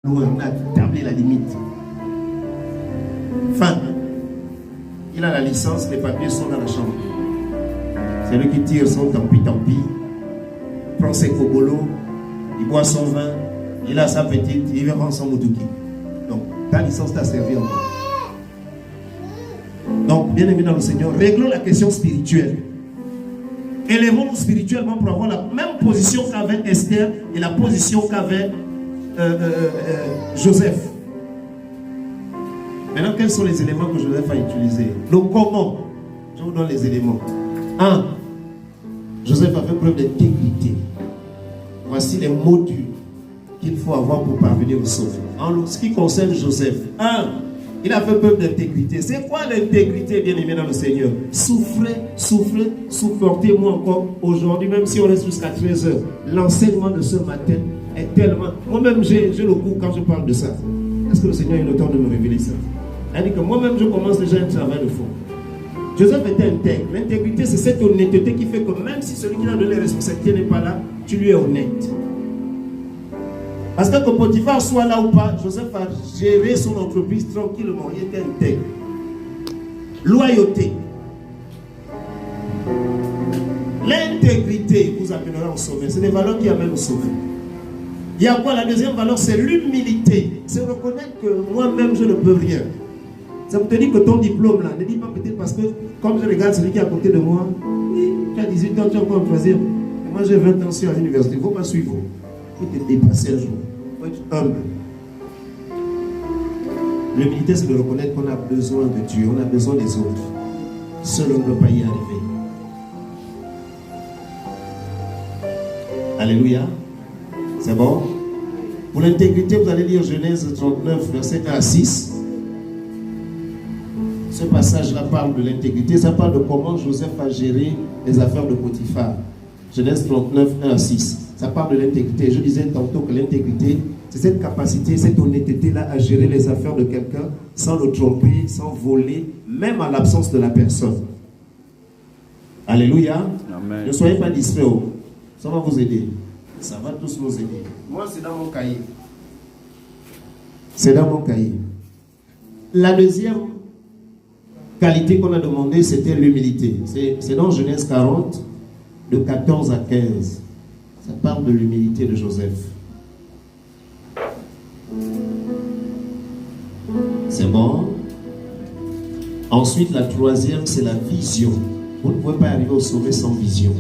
loin, on a tablé la limite. Fin. Il a la licence, les papiers sont dans la chambre. C'est lui qui tire son tant pis, prend ses cobolos, il boit son vin, il a sa petite, il va rendre son moutouki. Donc, ta licence t'a servi encore. Donc, bien aimé dans le Seigneur, réglons la question spirituelle. Élevons-nous spirituellement pour avoir la même position qu'avait Esther et la position qu'avait Joseph. Maintenant, quels sont les éléments que Joseph a utilisés? Donc, comment? Je vous donne les éléments. 1. Joseph a fait preuve d'intégrité. Voici les modules qu'il faut avoir pour parvenir au sauver. En ce qui concerne Joseph, 1. Il a fait preuve d'intégrité. C'est quoi l'intégrité, bien aimé dans le Seigneur? Souffrez, supportez-moi encore aujourd'hui, même si on reste jusqu'à 13h. L'enseignement de ce matin est tellement... Moi-même, j'ai le goût quand je parle de ça. Est-ce que le Seigneur a eu le temps de me révéler ça? Il dit que moi-même, je commence déjà un travail de fond. Joseph était intègre. L'intégrité, c'est cette honnêteté qui fait que même si celui qui a donné les responsabilités n'est pas là, tu lui es honnête. Parce que Potiphar soit là ou pas, Joseph a géré son entreprise tranquillement. Il était intègre. Loyauté. L'intégrité vous amènera au sommet. C'est des valeurs qui amènent au sommet. Il y a quoi? La deuxième valeur, c'est l'humilité. C'est reconnaître que moi-même, je ne peux rien. Ça vous te dit que ton diplôme là, ne dis pas peut-être parce que, comme je regarde celui qui est à côté de moi, oui, tu as 18 ans, tu es encore en troisième. Moi j'ai 20 ans, je suis à l'université. Il ne faut pas suivre. Il faut te dépasser un jour. Il faut être humble. L'humilité, c'est de reconnaître qu'on a besoin de Dieu, on a besoin des autres. Seul on ne peut pas y arriver. Alléluia. C'est bon? Pour l'intégrité, vous allez lire Genèse 39, verset 1 à 6. Ce passage-là parle de l'intégrité. Ça parle de comment Joseph a géré les affaires de Potiphar. Genèse 39, 1 à 6. Ça parle de l'intégrité. Je disais tantôt que l'intégrité, c'est cette capacité, cette honnêteté-là à gérer les affaires de quelqu'un sans le tromper, sans voler, même en l'absence de la personne. Alléluia. Amen. Ne soyez pas distraits. Ça va vous aider. Ça va tous nous aider. Moi, c'est dans mon cahier. C'est dans mon cahier. La deuxième qualité qu'on a demandé, c'était l'humilité. C'est dans Genèse 40, de 14 à 15. Ça parle de l'humilité de Joseph. C'est bon. Ensuite, la troisième, c'est la vision. Vous ne pouvez pas arriver au sommet sans vision.